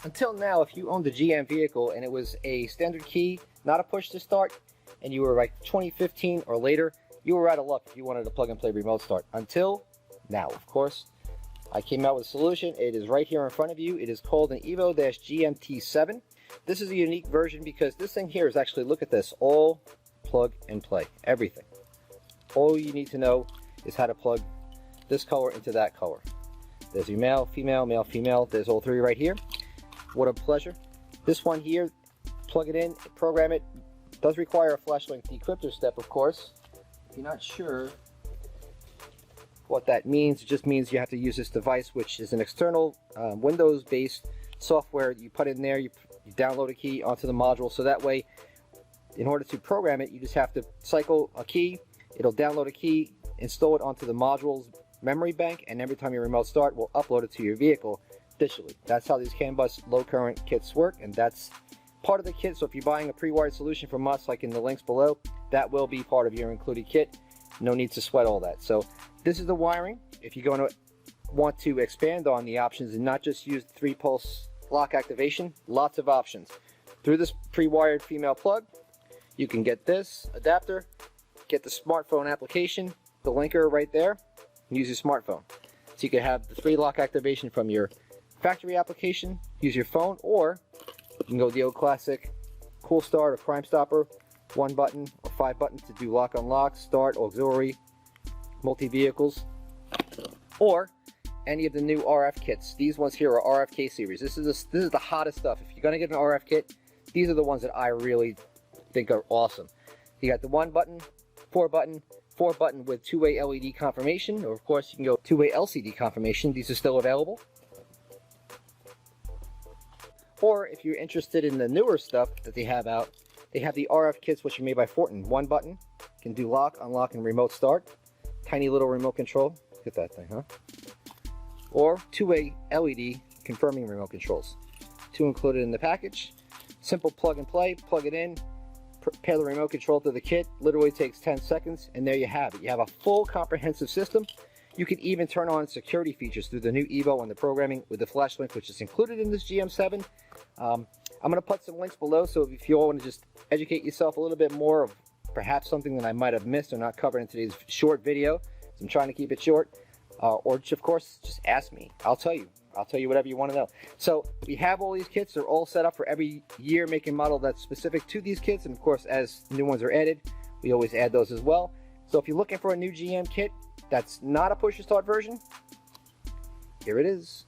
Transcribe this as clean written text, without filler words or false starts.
until now, if you owned a GM vehicle and it was a standard key, not a push to start, and you were like 2015 or later, you were out of luck if you wanted to plug and play remote start. Until now, of course, I came out with a solution. It is right here in front of you. It is called an evo-gmt7. This is a unique version because this thing here is actually, look at this, all plug and play, everything. All you need to know is how to plug this color into that color. There's your male, female, male, female. There's all three right here. What a pleasure. This one here, plug it in, program it. Does require a flashlink decryptor step, of course. If you're not sure what that means, it just means you have to use this device, which is an external Windows-based software. You put in there, you download a key onto the module, so that way, in order to program it, you just have to cycle a key. It'll download a key, install it onto the module's memory bank, and every time you remote start, we'll upload it to your vehicle digitally. That's how these CAN bus low current kits work, and that's part of the kit. So if you're buying a pre-wired solution from us, like in the links below, that will be part of your included kit. No need to sweat all that. So this is the wiring. If you're going to want to expand on the options and not just use the 3-pulse lock activation, lots of options. Through this pre-wired female plug, you can get this adapter, get the smartphone application, the linker right there, and use your smartphone. So you can have the 3-lock activation from your factory application, use your phone, or you can go the old classic Cool Start or Crime Stopper, 1 button or 5 buttons to do lock unlock, start, auxiliary, multi-vehicles, or any of the new RF kits. These ones here are RFK series. This is the hottest stuff. If you're gonna get an RF kit, these are the ones that I really think are awesome. You got the 1 button, 4 button, 4 button with 2-way LED confirmation, or of course you can go 2-way LCD confirmation. These are still available. Or if you're interested in the newer stuff that they have out, they have the RF kits, which are made by Fortin. 1 button, can do lock, unlock, and remote start. Tiny little remote control. Look at that thing, huh? Or 2-way LED confirming remote controls. 2 included in the package. Simple plug and play, plug it in, pair the remote control to the kit. Literally takes 10 seconds, and there you have it. You have a full comprehensive system. You can even turn on security features through the new Evo and the programming with the flashlink, which is included in this GM7. I'm going to put some links below, so if you all want to just educate yourself a little bit more of perhaps something that I might have missed or not covered in today's short video, so I'm trying to keep it short, or of course, just ask me. I'll tell you. I'll tell you whatever you want to know. So we have all these kits. They're all set up for every year, make, and model that's specific to these kits, and of course, as new ones are added, we always add those as well. So if you're looking for a new GM kit that's not a push-to-start version, here it is.